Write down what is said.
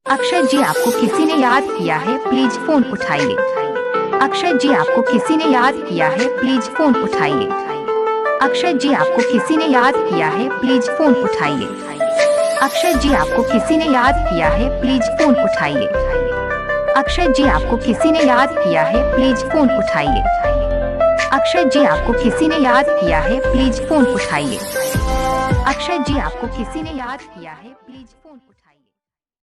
अक्षय जी, आपको किसी ने याद किया है, प्लीज फोन उठाइए। अक्षय जी, आपको किसी ने याद किया है, प्लीज फोन उठाइए। अक्षय जी, आपको किसी ने याद किया है, प्लीज फोन उठाइए। अक्षय जी, आपको किसी ने याद किया है, प्लीज फोन उठाइए। अक्षय जी, आपको किसी ने याद किया है, प्लीज फोन उठाइए। अक्षय जी, आपको किसी ने याद किया है, प्लीज फोन उठाइए। अक्षय जी, आपको किसी ने याद किया है, प्लीज फोन